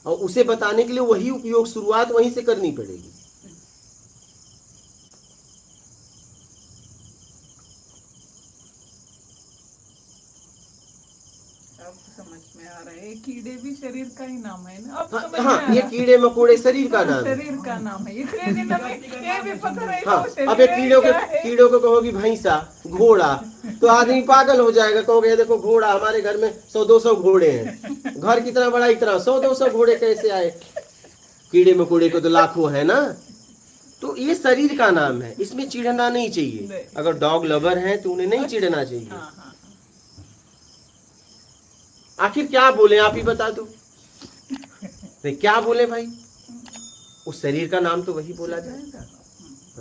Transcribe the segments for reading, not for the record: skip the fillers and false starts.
और उसे बताने के लिए वही उपयोग शुरुआत वहीं से करनी पड़ेगी। समझ में आ रहा है, कीड़े भी शरीर का ही नाम है ना, अब समझ में हाँ, आ ये रहा। कीड़े मकोड़े शरीर का नाम है। शरीर का नाम है, इतने दिन हमें ये भी पता नहीं था हाँ, वो शरीर अब ये है, क्या है। कीड़ों को कहोगी भैंसा, घोड़ा, तो आदमी पागल हो जाएगा। कहोगे देखो घोड़ा, हमारे घर में 100-200 घोड़े हैं। घर कितना बड़ा, इतना 100-200 घोड़े कैसे आए? कीड़े मकोड़े को तो लाखों है ना। तो ये शरीर का नाम है, इसमें चिढ़ना नहीं चाहिए। अगर डॉग लवर है तो उन्हें नहीं चिढ़ना चाहिए। हाँ, हाँ। आखिर क्या बोले, आप ही बता दो। नहीं, क्या बोले भाई? उस शरीर का नाम तो वही बोला जाएगा।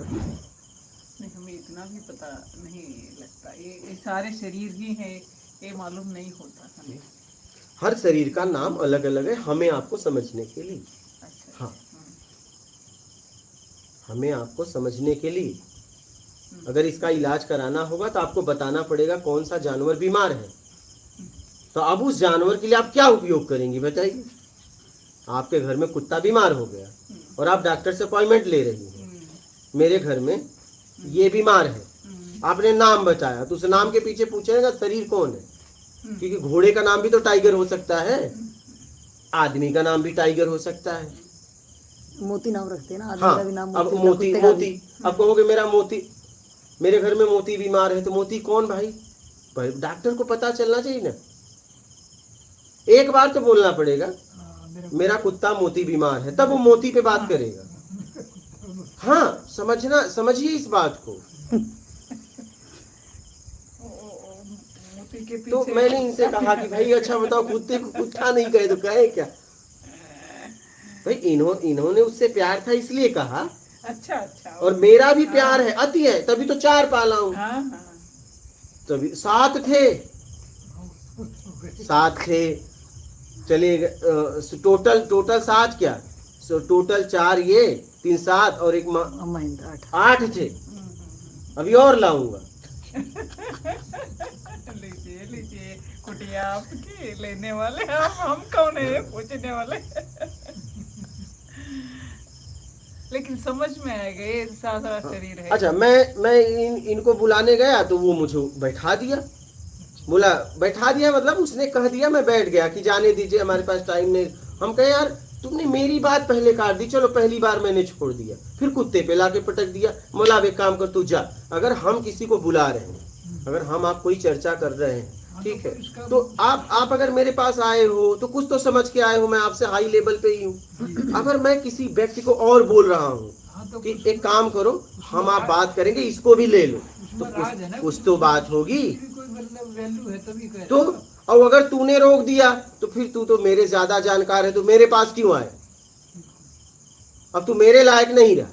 नहीं, हमें इतना भी पता नहीं लगता, ये सारे शरीर ही है, ये मालूम नहीं होता हमें। हर शरीर का नाम अलग अलग है, हमें आपको समझने के लिए। अच्छा। हाँ, हमें आपको समझने के लिए। अगर इसका इलाज कराना होगा तो आपको बताना पड़ेगा कौन सा जानवर बीमार है, तो अब उस जानवर के लिए आप क्या उपयोग करेंगे बताइए। आपके घर में कुत्ता बीमार हो गया और आप डॉक्टर से अपॉइंटमेंट ले रही हैं, मेरे घर में ये बीमार है, आपने नाम बताया, तो उस नाम के पीछे पूछेगा शरीर कौन है, क्योंकि घोड़े का नाम भी तो टाइगर हो सकता है, आदमी का नाम भी टाइगर हो सकता है। मोती नाम रखते हैं ना, आदमी हाँ, का भी नाम अब मोती, मोती, कुत्ते का भी। अब कहोगे मेरा मोती, मेरे घर में मोती बीमार है, तो मोती कौन भाई? पर डॉक्टर को पता चलना चाहिए ना। एक बार तो बोलना पड़ेगा मेरा कुत्ता मोती बीमार है, तब वो मोती पे बात करेगा। हाँ, समझिए इस बात को। तो मैंने इनसे कहा कि भाई अच्छा बताओ, कुत्ते को कुत्ता नहीं कहे तो कहे क्या भाई? इन्होंने उससे प्यार था इसलिए कहा। अच्छा अच्छा। और मेरा भी प्यार है, अति है, तभी तो 4 पाला हूं। हाँ, हाँ। तभी 7 थे चलिए, टोटल 7 क्या, टोटल 4 ये, 3 7 और एक महेंद्र 8 थे। अभी और लाऊंगा। लीजिए कुटिया आपकी, लेने वाले हम कौन है पूछने वाले। लेकिन समझ में आएगा ये सारा शरीर है। अच्छा, मैं इनको बुलाने गया तो वो मुझे बैठा दिया, मतलब उसने कह दिया, मैं बैठ गया कि जाने दीजिए हमारे पास टाइम नहीं। हम कहे यार तुमने मेरी बात पहले काट दी, चलो पहली बार मैंने छोड़ दिया, फिर कुत्ते पे लाके पटक दिया। मोला अब एक काम कर, तू जा। अगर हम किसी को बुला रहे हैं, अगर हम आप कोई चर्चा कर रहे हैं, ठीक है, तो आप अगर मेरे पास आए हो तो कुछ तो समझ के आए हो, मैं आपसे हाई लेवल पे ही हूँ। अगर मैं किसी व्यक्ति को और बोल रहा हूँ कि एक काम करो, हम आप बात करेंगे, इसको भी ले लो, तो कुछ तो बात होगी। तो और अगर तूने रोक दिया तो फिर तू तो मेरे ज्यादा जानकार है, तो मेरे पास क्यों आए? अब तू मेरे लायक नहीं रहा।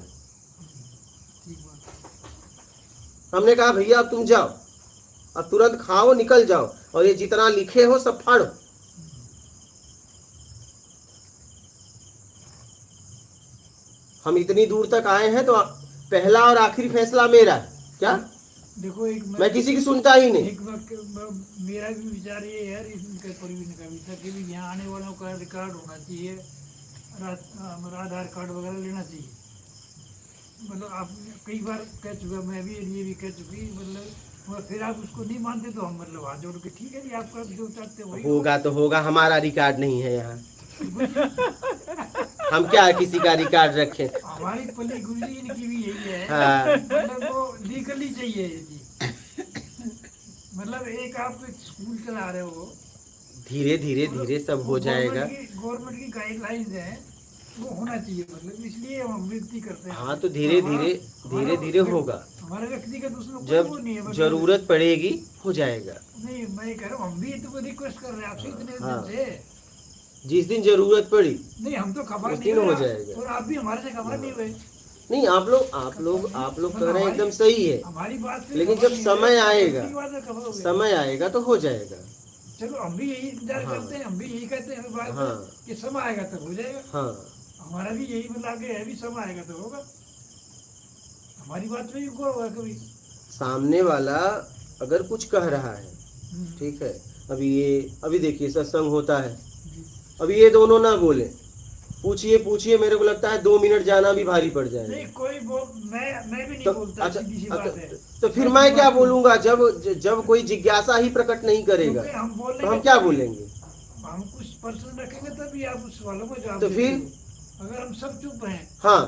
हमने कहा भैया अब तुम जाओ, अब तुरंत खाओ, निकल जाओ, और ये जितना लिखे हो सब फाड़ो। हम इतनी दूर तक आए हैं तो पहला और आखिरी फैसला मेरा है। क्या देखो, मैं किसी की सुनता ही नहीं। एक मेरा भी विचार ये है यार, इनका परिवीन का विचार कि भी यहाँ आने वालों का रिकॉर्ड होना चाहिए, आधार कार्ड वगैरह लेना चाहिए। मतलब आप कई बार कह चुका, मैं भी ये भी कह चुकी, मतलब फिर आप उसको नहीं मानते तो हम मतलब हाथ जोड़ के ठीक है जी, आपका जो चाहते वही होगा तो होगा, हमारा रिकॉर्ड नहीं है यहाँ। हम क्या किसी का रिकॉर्ड रखें? हमारी पली गुजरी इनकी भी यही है। हाँ। मतलब वो लीगली चाहिए जी। मतलब एक आप स्कूल चला रहे हो, धीरे धीरे सब हो जाएगा। गवर्नमेंट की गाइडलाइंस है, वो होना चाहिए। मतलब इसलिए हम विनती करते हैं। हाँ, तो धीरे धीरे होगा। हमारे व्यक्तिगत उसमें जब कोई नहीं है, जरूरत पड़ेगी हो जाएगा। नहीं, मैं कह रहा हूँ हम भी तो रिक्वेस्ट कर रहे हैं आपसे इतने हाँ। दिन से। जिस दिन जरूरत पड़ी नहीं, हम तो खबर उस नहीं दिन हो हुए, जाएगा। और आप भी हमारे से खबर नहीं हुए। नहीं, आप लोग कह रहे हैं एकदम सही है, हमारी बात, लेकिन जब समय आएगा तो हो जाएगा। चलो हम भी यही इंतजार करते हैं, हम भी यही कहते हैं बात हाँ। कि समय आएगा तब हो जाएगा। हाँ, हमारा भी यही मतलब है, भी समय आएगा तो होगा। हमारी बात में युग होगा कभी। सामने वाला अगर कुछ कह रहा है, ठीक है, अभी देखिए सत्संग होता है, अभी ये दोनों ना बोले पूछिए पूछिए, मेरे को लगता है 2 मिनट जाना भी भारी पड़ जाएगा। नहीं कोई बोल, मैं भी नहीं तो बोलता, अच्छा, सीधी सी बात है। तो फिर मैं क्या बोलूंगा जब जब कोई जिज्ञासा ही प्रकट नहीं करेगा, क्योंकि हम तो बोलेंगे हम क्या बोलेंगे? हम कुछ प्रश्न रखेंगे तभी आप उस सवालों को जवाब तो देते फिर? हो। अगर हम सब चुप हैं हाँ,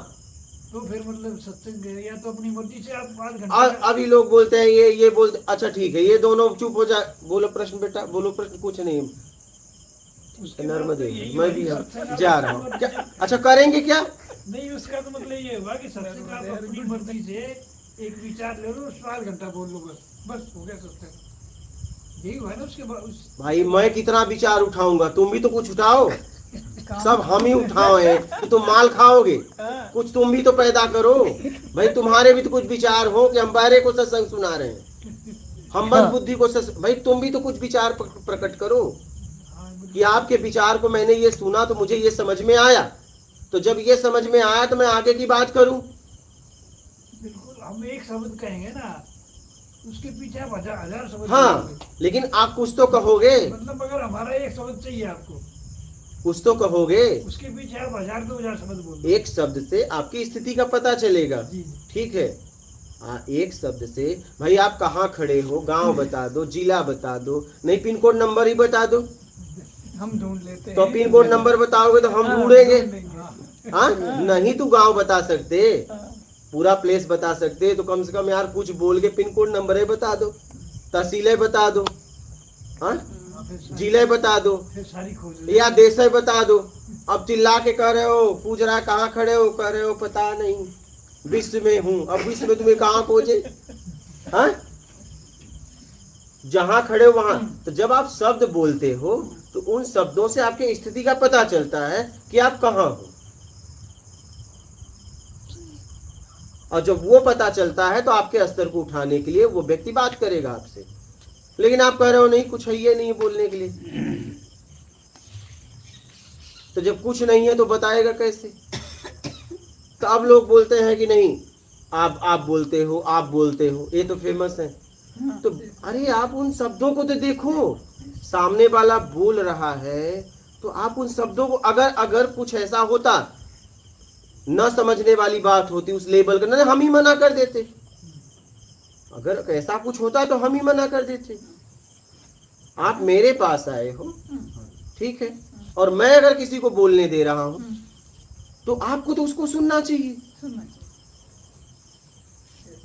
तो फिर मतलब सत्संग है, या तो अपनी मर्जी से आप 5 और घंटे अभी लोग बोलते हैं ये बोलते, अच्छा ठीक है, ये दोनों चुप हो जाए, बोलो प्रश्न बेटा, बोलो प्रश्न। कुछ नहीं, उसके बाद नर्मदे तो यही मैं भाई भी अब सत्संग जा आप रहा हूँ। अपनी क्या मर्जी अच्छा करेंगे क्या? से- नहीं, उसका तो मतलब ये हुआ कि सत्संग आप अपनी मर्जी से एक विचार ले लो, उस 5 घंटा बोल लो, बस हो गया सत्संग। यही हुआ ना उसके बाद भाई मैं कितना विचार उठाऊंगा, तुम भी तो कुछ उठाओ। सब हम ही उठाए तो तुम माल खाओगे, कुछ तुम भी तो पैदा करो। भाई तुम्हारे भी तो कुछ विचार हो कि हम बाहरे को सत्संग सुना रहे हैं, हम बस बुद्धि को भाई तुम भी तो कुछ विचार प्रकट करो कि आपके विचार को मैंने ये सुना तो मुझे ये समझ में आया, तो जब ये समझ में आया तो मैं आगे की बात करूं। बिल्कुल हम एक शब्द कहेंगे ना, उसके पीछे आप हजार शब्द हाँ, बोलोगे। लेकिन आप कुछ तो कहोगे, मतलब अगर हमारा एक शब्द चाहिए आपको, कुछ तो कहोगे। उसके पीछे आप 1000-2000 शब्द बोल दो। एक शब्द से आपकी स्थिति का पता चलेगा, जी। ठीक है। एक शब्द से भाई आप कहाँ खड़े हो, गांव बता दो, जिला बता दो, नहीं पिन कोड नंबर ही बता दो। हम ढूंढ लेते तो हैं। पिन कोड नंबर बताओगे तो हम हाँ, ढूंढेंगे। ढूंढेंगे। हाँ, नहीं तो गांव बता सकते, हाँ, पूरा प्लेस बता सकते, तो कम से कम यार कुछ बोल के पिन कोड नंबर ही बता दो, तहसीलें बता दो, हाँ, हाँ, जिले बता दो, फिर सारी खोज या देश बता दो। अब चिल्ला के कह रहे हो, पूछ रहा है कहाँ खड़े हो, कह रहे हो पता नहीं, विश्व में हूँ। अब विश्व में तुम्हें कहाँ खोजे? हाँ, जहां खड़े हो वहां। तो जब आप शब्द बोलते हो तो उन शब्दों से आपकी स्थिति का पता चलता है कि आप कहाँ हो, और जब वो पता चलता है तो आपके स्तर को उठाने के लिए वो व्यक्ति बात करेगा आपसे। लेकिन आप कह रहे हो नहीं कुछ है ये नहीं बोलने के लिए, तो जब कुछ नहीं है तो बताएगा कैसे? तो अब लोग बोलते हैं कि नहीं आप बोलते हो, आप बोलते हो, ये तो फेमस है। तो अरे आप उन शब्दों को तो देखो, सामने वाला बोल रहा है तो आप उन शब्दों को, अगर कुछ ऐसा होता न समझने वाली बात होती उस लेवल का, ना हम ही मना कर देते। अगर ऐसा कुछ होता तो हम ही मना कर देते। आप मेरे पास आए हो, ठीक है, और मैं अगर किसी को बोलने दे रहा हूं तो आपको तो उसको सुनना चाहिए। सुनना चाहिए।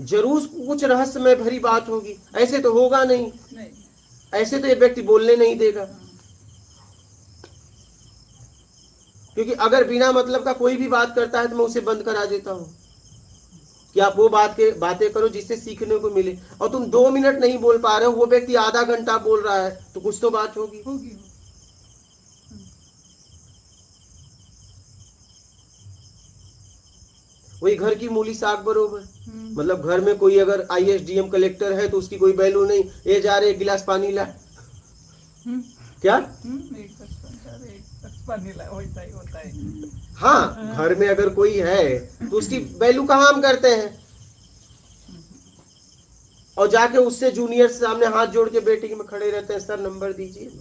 जरूर कुछ रहस्यमय भरी बात होगी, ऐसे तो होगा नहीं, नहीं, ऐसे तो ये व्यक्ति बोलने नहीं देगा। क्योंकि अगर बिना मतलब का कोई भी बात करता है तो मैं उसे बंद करा देता हूं कि आप वो बातें करो जिससे सीखने को मिले। और तुम 2 मिनट नहीं बोल पा रहे हो, वो व्यक्ति आधा घंटा बोल रहा है, तो कुछ तो बात होगी। होगी। वही घर की मूली साग बरोबर। मतलब घर में कोई अगर ISDM कलेक्टर है तो उसकी कोई वैल्यू नहीं, ये जा रहे 1 गिलास पानी ला, क्या? एक कप पानी ला, वैसा ही होता है। हाँ, घर में अगर कोई है तो उसकी वैल्यू कहाँ हम करते हैं, और जाके उससे जूनियर सामने हाथ जोड़ के वेटिंग में खड़े रहते हैं, सर नंबर दीजिए,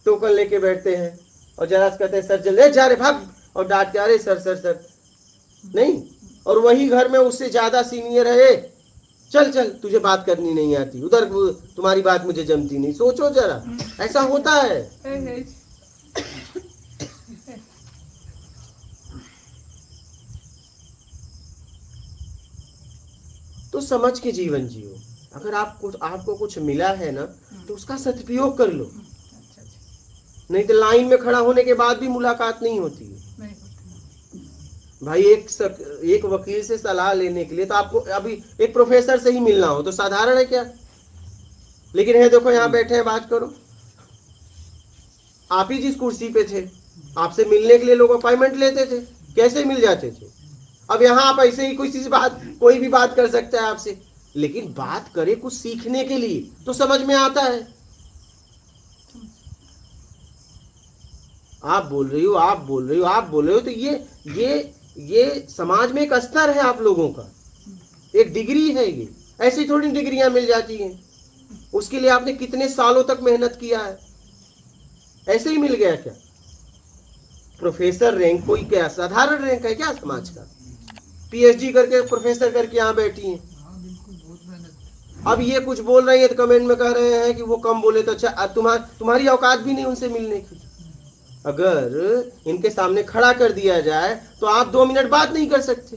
टोकन लेके बैठते हैं, और जरा से कहते हैं सर जल्दी जा रहे भाग, और डांट के अरे सर सर सर नहीं। और वही घर में उससे ज्यादा सीनियर है, चल चल तुझे बात करनी नहीं आती, उधर तुम्हारी बात मुझे जमती नहीं। सोचो जरा, ऐसा होता है। तो समझ के जीवन जियो। अगर आपको कुछ मिला है ना तो उसका सदुपयोग कर लो, अच्छा, अच्छा। नहीं तो लाइन में खड़ा होने के बाद भी मुलाकात नहीं होती है। नहीं होती। भाई एक वकील से सलाह लेने के लिए तो आपको अभी एक प्रोफेसर से ही मिलना हो तो साधारण है क्या? लेकिन है देखो यहाँ बैठे हैं, बात करो। आप ही जिस कुर्सी पे थे, आपसे मिलने के लिए लोग अपॉइंटमेंट लेते थे, कैसे मिल जाते थे। अब यहाँ आप ऐसे ही कोई भी बात कर सकता है आपसे, लेकिन बात करे कुछ सीखने के लिए तो समझ में आता है। आप बोल रही हो, आप बोल रही हो, आप बोल रहे हो, तो ये समाज में एक स्तर है आप लोगों का, एक डिग्री है। ये ऐसी थोड़ी डिग्रियां मिल जाती हैं, उसके लिए आपने कितने सालों तक मेहनत किया है, ऐसे ही मिल गया क्या? प्रोफेसर रैंक कोई क्या साधारण रैंक है क्या समाज का? पीएचडी करके प्रोफेसर करके यहाँ बैठी हैं। हाँ बिल्कुल, बहुत मेहनत। अब ये कुछ बोल रही है तो कमेंट में कह रहे हैं कि वो कम बोले तो अच्छा। अब तुम्हारी औकात भी नहीं उनसे मिलने की। अगर इनके सामने खड़ा कर दिया जाए तो आप 2 मिनट बात नहीं कर सकते।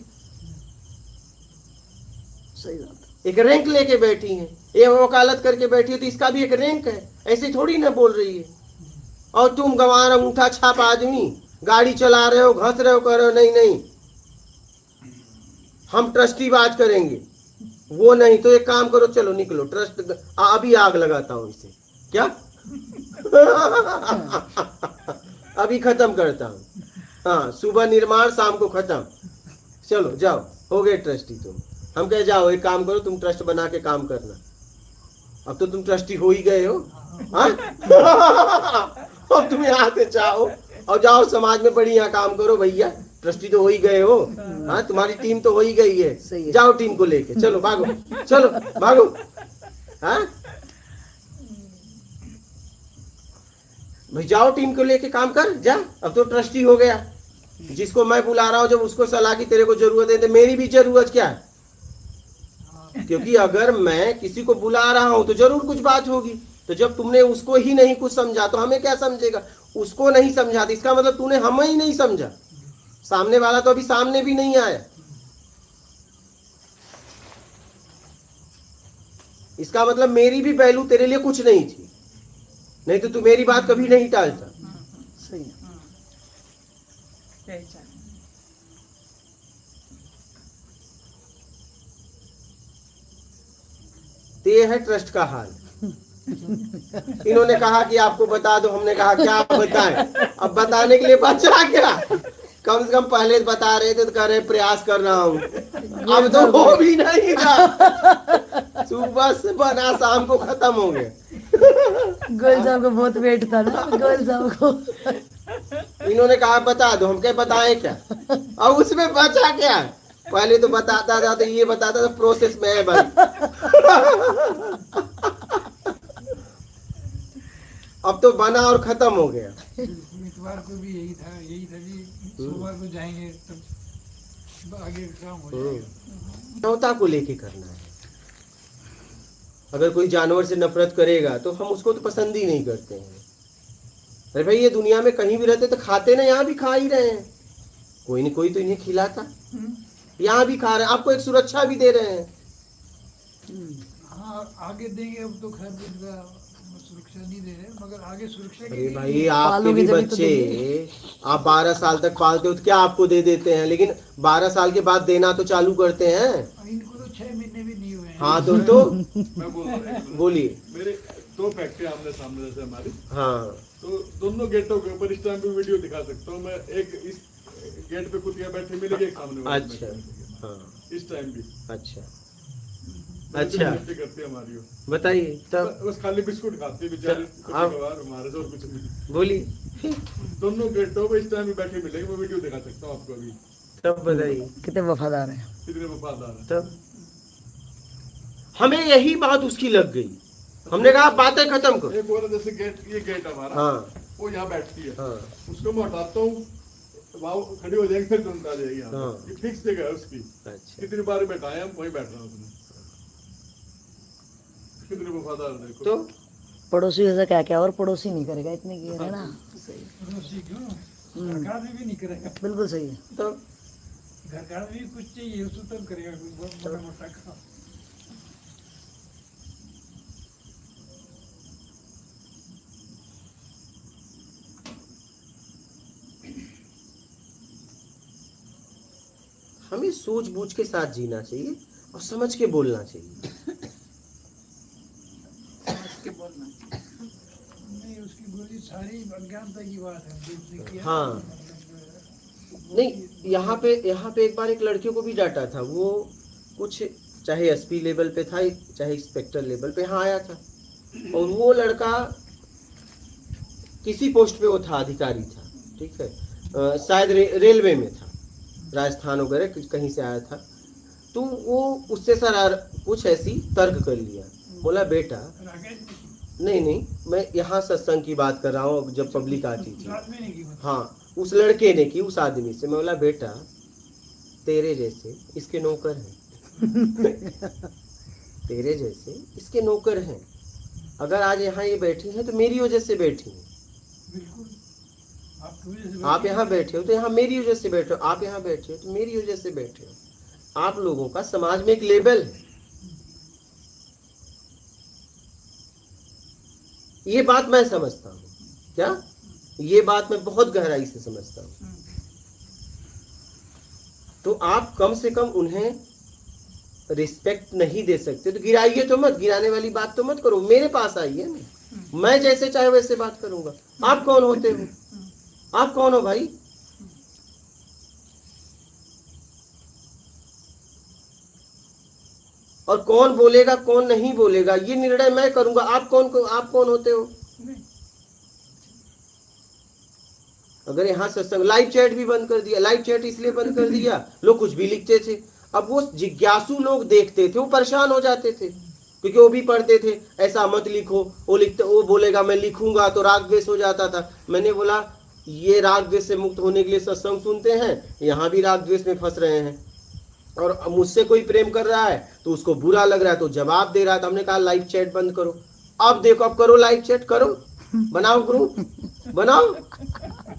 सही बात है। एक रैंक लेके बैठी है, ये वकालत करके बैठी है तो इसका भी एक रैंक है। ऐसे थोड़ी ना बोल रही है। और तुम गंवार अंगूठा छाप आदमी गाड़ी चला रहे हो, घस रहे हो, कर रहे हो, नहीं नहीं हम ट्रस्टी बात करेंगे, वो नहीं तो एक काम करो, चलो निकलो ट्रस्ट, अभी आग लगाता हूं इसे। क्या? अभी खत्म करता हूं। हाँ, सुबह निर्माण, शाम को खत्म। चलो जाओ, हो गए ट्रस्टी तुम। हम कहे जाओ एक काम करो, तुम ट्रस्ट बना के काम करना। अब तो तुम ट्रस्टी हो ही गए हो। हाँ? अब तुम यहाँ से जाओ और जाओ समाज में बढ़िया काम करो भैया। ट्रस्टी तो हो ही गए हो। हाँ, तुम्हारी टीम तो हो ही गई है। सही है। जाओ टीम को लेके, चलो भागो, चलो भागो। हाँ भाई, जाओ टीम को लेके काम कर, जा। अब तो ट्रस्टी हो गया। जिसको मैं बुला रहा हूँ जब उसको सलाह की तेरे को जरूरत है, तो मेरी भी जरूरत क्या है? क्योंकि अगर मैं किसी को बुला रहा हूं तो जरूर कुछ बात होगी। तो जब तुमने उसको ही नहीं कुछ समझा तो हमें क्या समझेगा? उसको नहीं समझा तो इसका मतलब तूने हमें ही नहीं समझा। सामने वाला तो अभी सामने भी नहीं आया। इसका मतलब मेरी भी पहलू तेरे लिए कुछ नहीं थी, नहीं तो तू मेरी बात कभी नहीं टालता। सही है। पहचान। तो ये है ट्रस्ट का हाल। इन्होंने कहा कि आपको बता दो, हमने कहा क्या बताएं। अब बताने के लिए बचा क्या? कम से कम पहले बता रहे थे तो कह रहे प्रयास कर रहा हूँ। अब तो हो भी नहीं रहा। सुबह से बना शाम को खत्म हो गया। गोयल साहब को बहुत वेट था ना, गोयल साहब को। इन्होंने कहा बता दो, हम क्या बताएं क्या? अब उसमें बचा क्या? पहले तो बताता था, तो ये बताता था प्रोसेस में है भाई। अब तो बना और खत्म हो गया। इतवार को भी यही था जी, सोमवार को जाएंगे तब आगे काम हो जाएगा। मानवता को लेके करना है। अगर कोई जानवर से नफरत करेगा तो हम उसको तो पसंद ही नहीं करते हैं। अरे भाई, ये दुनिया में कहीं भी रहते तो खाते ना, यहाँ भी खा ही रहे हैं। कोई नहीं कोई तो इन्हें खिलाता, यहाँ भी खा रहे हैं, आपको एक सुरक्षा भी दे रहे हैं। हाँ आगे देंगे, अब तो खैर इनका सुरक्षा नहीं दे रहे, मगर आगे सुरक्षा के अरे लिए भाई, आपके पालोगे भी जब तो बच्चे देंगे। आप 12 साल तक पालते हो तो क्या आपको दे देते हैं, लेकिन 12 साल के बाद देना तो चालू करते हैं। इनको तो 6 महीने भी नहीं हुए हैं। हाँ तो मैं बोल रहा हूँ, बोलिए। मेरे 2 फैक्ट्री आमने सामने जैसे हमारी, हाँ तो दोनों गेटों के ऊपर इस टाइम पे वीडियो दिखा सकता हूँ मैं। एक इस गेट पे कुतिया बैठी मिलेगी, एक सामने वाले अच्छा, में। हाँ इस टाइम भी अच्छा अच्छा अच्छा, करती है हमारी वो। बताइए तब। बस खाली बिस्कुट खाती है बेचारी, आप- हमारे से और कुछ नहीं। बोलिए दोनों गेटों पे इस टाइम भी बैठी मिलेगी, मैं वीडियो दिखा सकता हूँ आपको अभी। तब बताइए कितने वफादार हैं। कितने वफादार है। तब। हमें यही बात उसकी लग गई। हमने कहा बातें खत्म करो। एक और जैसे गेट, ये गेट हमारा, हाँ वो यहाँ बैठती है, हाँ उसको मैं हटाता हूँ, वहाँ खड़ी हो जाएगी, फिर तुरंत आ जाएगी यहाँ। हाँ। ये फिक्स जगह है उसकी। अच्छा। कितनी बार बैठाए हम, वहीं बैठ रहा हूँ उसमें। कितने वफादार है, देखो। तो पड़ोसी ऐसा क्या क्या और पड़ोसी नहीं करेगा, इतने की है ना। सही, पड़ोसी क्यों, घर का आदमी भी नहीं करेगा। तो बिल्कुल सही है। तब घर का आदमी कुछ चाहिए उसको तब करेगा, कुछ बहुत बड़ा मोटा काम। हमें सूझबूझ के साथ जीना चाहिए और समझ के बोलना चाहिए। समझ के बोलना। नहीं, उसकी बोली सारी अज्ञानता की बात है, दूसरी की है। हाँ। मतलब नहीं, यहाँ पे एक बार एक लड़के को भी डांटा था। वो कुछ चाहे एसपी लेवल पे था चाहे इंस्पेक्टर लेवल पे यहाँ आया था, और वो लड़का किसी पोस्ट पे वो था, अधिकारी था, ठीक है, शायद रेलवे में था, राजस्थान वगैरह कहीं से आया था। तो वो उससे सर कुछ ऐसी तर्क कर लिया। बोला बेटा, राकेश नहीं नहीं, मैं यहाँ सत्संग की बात कर रहा हूँ जब पब्लिक आती थी। रात में नहीं की मतलब। हाँ, उस लड़के ने की, उस आदमी से। मैं बोला बेटा तेरे जैसे इसके नौकर हैं तेरे जैसे इसके नौकर हैं। अगर आज यहाँ ये बैठी हैं तो मेरी वजह से बैठी हैं। बिल्कुल आपकी वजह से आप यहाँ बैठे हो तो यहाँ मेरी वजह से बैठे हो, आप यहाँ बैठे हो तो मेरी वजह से बैठे हो। आप लोगों का समाज में एक लेवल है। ये बात मैं समझता हूँ। क्या? ये बात मैं बहुत गहराई से समझता हूँ। तो आप कम से कम उन्हें रिस्पेक्ट नहीं दे सकते तो गिराइए तो मत, गिराने वाली बात तो मत करो। मेरे पास आइए ना, मैं जैसे चाहे वैसे बात करूंगा। आप कौन होते हो? आप कौन हो भाई? और कौन बोलेगा कौन नहीं बोलेगा ये निर्णय मैं करूंगा। आप कौन होते हो? अगर यहाँ सत्संग, लाइव चैट भी बंद कर दिया। लाइव चैट इसलिए बंद कर दिया, लोग कुछ भी लिखते थे। अब वो जिज्ञासु लोग देखते थे, वो परेशान हो जाते थे, क्योंकि वो भी पढ़ते थे ऐसा मत लिखो। वो बोलेगा मैं लिखूंगा तो राग द्वेष हो जाता था। मैंने बोला ये राग द्वेष से मुक्त होने के लिए सत्संग सुनते हैं, यहाँ भी राग द्वेष में फंस रहे हैं। और मुझसे कोई प्रेम कर रहा है तो उसको बुरा लग रहा है तो जवाब दे रहा है। तो हमने कहा लाइव चैट बंद करो। अब देखो, अब करो लाइव चैट, करो, बनाओ ग्रुप, बनाओ,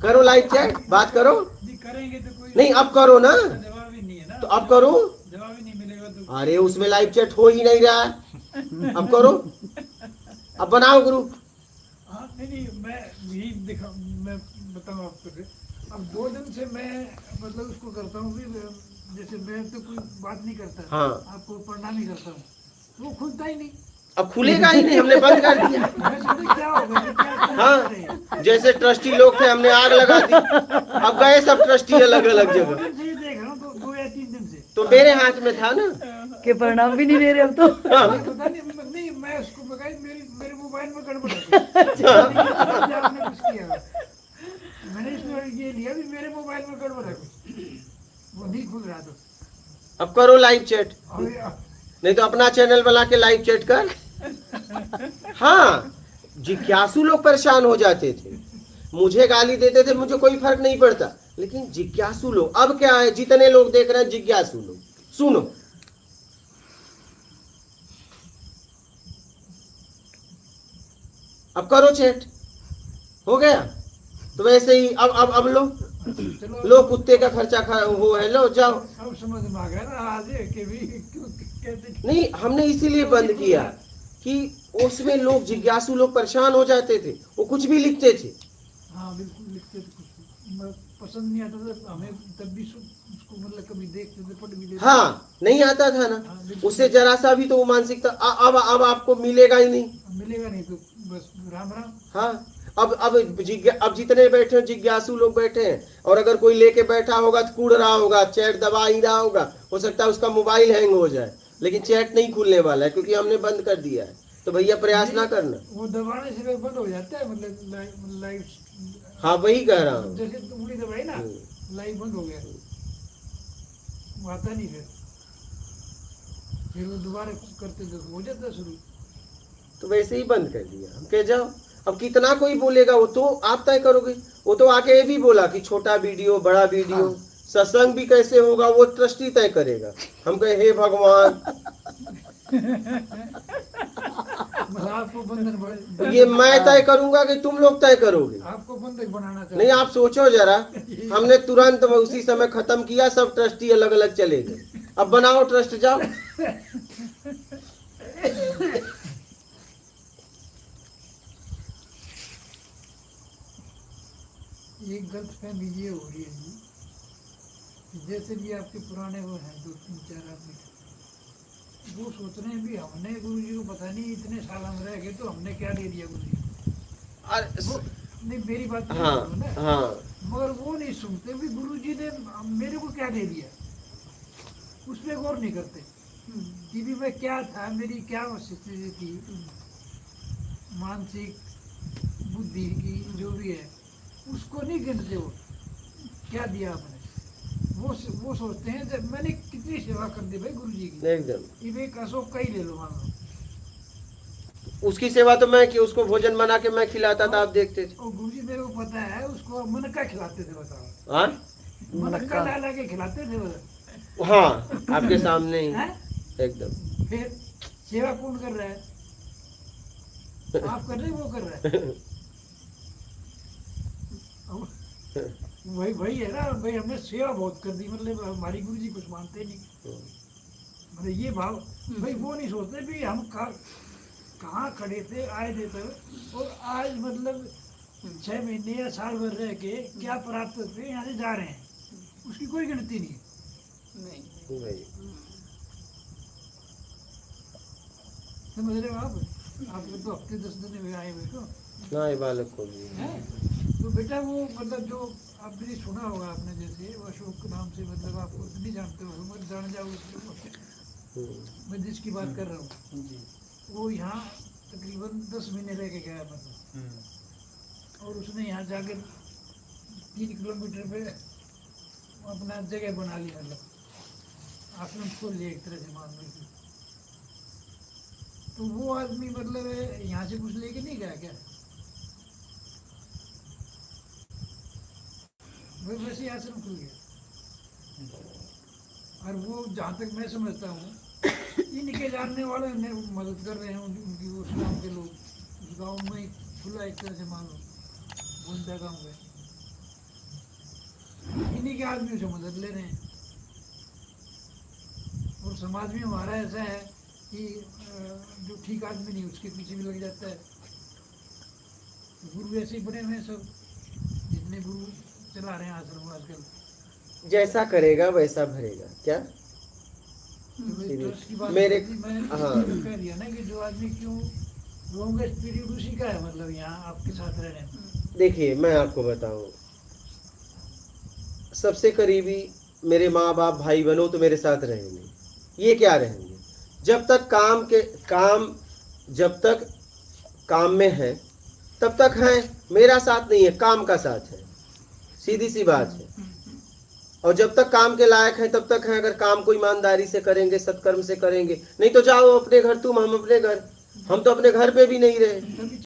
करो लाइव चैट, बात करो। जी करेंगे तो कोई नहीं, अब करो ना, जवाब ही नहीं है ना। तो अब करो। जवाब ही नहीं मिलेगा तो अरे उसमें लाइव चैट हो ही नहीं रहा है। अब करो, अब बनाओ ग्रुप। हाँ नहीं मैं यही दिखा, मैं बताऊँ आपको। अब 2 दिन से मैं मतलब उसको करता हूँ कि जैसे मैं तो कोई बात नहीं करता, हाँ। आपको प्रणाम ही करता हूँ, वो खुलता ही नहीं। अब खुलेगा ही नहीं, हमने बंद कर दिया। मैं सोचा क्या होगा, ये क्या कर रहे हैं? हाँ, जैसे ट्रस्टी लोग थे हमने आग लगा दी। अब गए सब ट्रस्टी अलग अलग 2 जगह। दिन से ही देख रहा हूँ, 2 या 3 दिन से। तो मेरे हाथ में था ना। के परिणाम भी नहीं दे रहे अब तो। पता नहीं मैं उसको बताई मेरे मोबाइल में गड़बड़ है कोई। आपने कुछ किया है। मैंने इसमें ये लिया भी मेरे मोबाइल में गड़बड़ है कुछ, वो नहीं खुल रहा। तो अब करो लाइव चैट, और नहीं तो अपना चैनल बना के लाइव चैट कर। हाँ, जिज्ञासु लोग परेशान हो जाते थे, मुझे गाली देते थे, मुझे कोई फर्क नहीं पड़ता। लेकिन जिज्ञासु लोग, अब क्या है, जितने लोग देख रहे हैं जिज्ञासु लोग, सुनो। अब करो चैट, हो गया। तो वैसे ही अब लो कुत्ते का खर्चा वो है, लो जाओ। अब समझ में आ गया ना आज के भी क्यों कहते। नहीं, हमने इसीलिए बंद किया कि उसमें लोग जिज्ञासु लोग परेशान हो जाते थे, वो कुछ भी लिखते थे। हाँ बिल्कुल लिखते थे, कुछ पसंद नहीं आता था हमें, तब भी उसको मतलब कभी देखते थे, पढ़ भी लेते। हाँ, नहीं आता था ना, उससे जरा सा भी तो वो मानसिकता अब आपको मिलेगा ही नहीं। मिलेगा नहीं तो बस राम राम। हाँ, अब जितने बैठे हैं जिज्ञासु लोग बैठे हैं, और अगर कोई लेके बैठा होगा तो कूद रहा होगा, चैट दबा ही रहा होगा, हो सकता है उसका मोबाइल हैंग हो जाए, लेकिन चैट नहीं खुलने वाला है क्योंकि हमने बंद कर दिया है। तो भैया प्रयास ना करना। वो दबाने से बंद हो जाता है, मतलब लाइव। हाँ, वही कह रहा हूँ। जैसे उंगली दबाई ना, लाइव बंद हो गया, वो आता नहीं। फिर वो दोबारा करते तो हो जाता शुरू। तो वैसे ही बंद कर दिया। हम कह जाओ, अब कितना कोई बोलेगा वो तो आप तय करोगे। वो तो आके ये भी बोला कि छोटा वीडियो बड़ा वीडियो, सत्संग भी कैसे होगा वो ट्रस्टी तय करेगा। हम कहे हे भगवान, आपको बंधन ये मैं तय करूंगा कि तुम लोग तय करोगे? आपको बंधक बनाना चाहिए। नहीं, आप सोचो जरा। हमने तुरंत उसी समय खत्म किया, सब ट्रस्टी अलग अलग चले गए। अब बनाओ ट्रस्ट, जाओ। एक गलतफहमी ये हो रही है जी, कि जैसे भी आपके पुराने वो हैं 2-3-4 आदमी, वो सोच रहे हैं भी हमने गुरु जी को पता नहीं इतने साल हम रह गए तो हमने क्या दे दिया गुरु जी को। नहीं मेरी बात तो हाँ, सुनो ना, हाँ, मगर वो नहीं सुनते भी गुरु जी ने मेरे को क्या दे दिया, उस पर गौर नहीं करते कि भी मैं क्या था, मेरी क्या स्थिति थी मानसिक बुद्धि की जो भी है, उसको नहीं गिनते। वो क्या दिया आपने, वो सोचते हैं जब मैंने कितनी सेवा कर दी भाई गुरु जी की। एकदम। ये भी एक अशोक का ही ले लो, मान लो उसकी सेवा तो मैं की, उसको भोजन बना के मैं खिलाता था, आप देखते थे। और गुरुजी मेरे को पता है उसको मनक्का खिलाते थे, बताओ। हाँ मनक्का ला के खिलाते थे बताओ। हाँ, आपके सामने ही हैं? एकदम। फिर सेवा कौन कर रहा है? आप कर रहे, वो कर रहा है। वही वही है ना भाई, हमने सेवा बहुत कर दी, मतलब हमारी गुरुजी कुछ मानते नहीं। मतलब ये भाव भाई वो नहीं सोचते भी हम कहाँ खड़े थे, आए थे तब, और आज मतलब 6 महीने या साल भर रह के क्या प्राप्त करके यहाँ से जा रहे हैं, उसकी कोई गिनती नहीं। नहीं वही। समझ रहे हो आप? आपको तो हफ्ते 10 दिन में आए हुए तो ना ये बालक को भी है। तो बेटा वो मतलब जो आपने सुना होगा, आपने जैसे वो अशोक नाम से, मतलब आप नहीं जानते हो, मत जान जाओ उसको। मैं जिसकी बात कर रहा हूँ वो यहाँ तकरीबन 10 महीने रह के गया, मतलब। और उसने यहाँ जाकर 3 किलोमीटर पे अपना जगह बना ली, मतलब आश्रम खोल लिया एक तरह से, मान लो। तो वो आदमी मतलब यहाँ से कुछ लेके नहीं गया क्या? वैसे आश्रम खुल गया। और वो जहाँ तक मैं समझता हूँ, इनके जानने वाले ने मदद कर रहे हैं उनकी, उस गाँव के लोग। उस गाँव में ही खुला एक तरह से, मान लो बुंदा गाँव में, इन्हीं के आदमी से मदद ले रहे हैं। और समाज में हमारा ऐसा है कि जो ठीक आदमी नहीं उसके पीछे भी लग जाता है। गुरु ऐसे ही बने हुए हैं सब, जितने गुरु चला रहे हैं आश्रम आजकल। जैसा करेगा वैसा भरेगा क्या। ट्रस्ट की बात मेरे मैं हाँ कह दिया ना कि जो आदमी क्यों लॉन्गेस्ट पीरियड उसी का है, मतलब यहाँ आपके साथ रह रहे हैं। देखिए मैं आपको बताऊं, सबसे करीबी मेरे माँ बाप भाई बहनों तो मेरे साथ रहेंगे, ये क्या रहेंगे जब तक जब तक काम में है तब तक है, मेरा साथ नहीं है, काम का साथ है, सीधी सी बात है। और जब तक काम के लायक है तब तक है, अगर काम को ईमानदारी से करेंगे, सत्कर्म से करेंगे, नहीं तो जाओ अपने घर, तुम हम अपने घर। हम तो अपने घर पे भी नहीं रहे।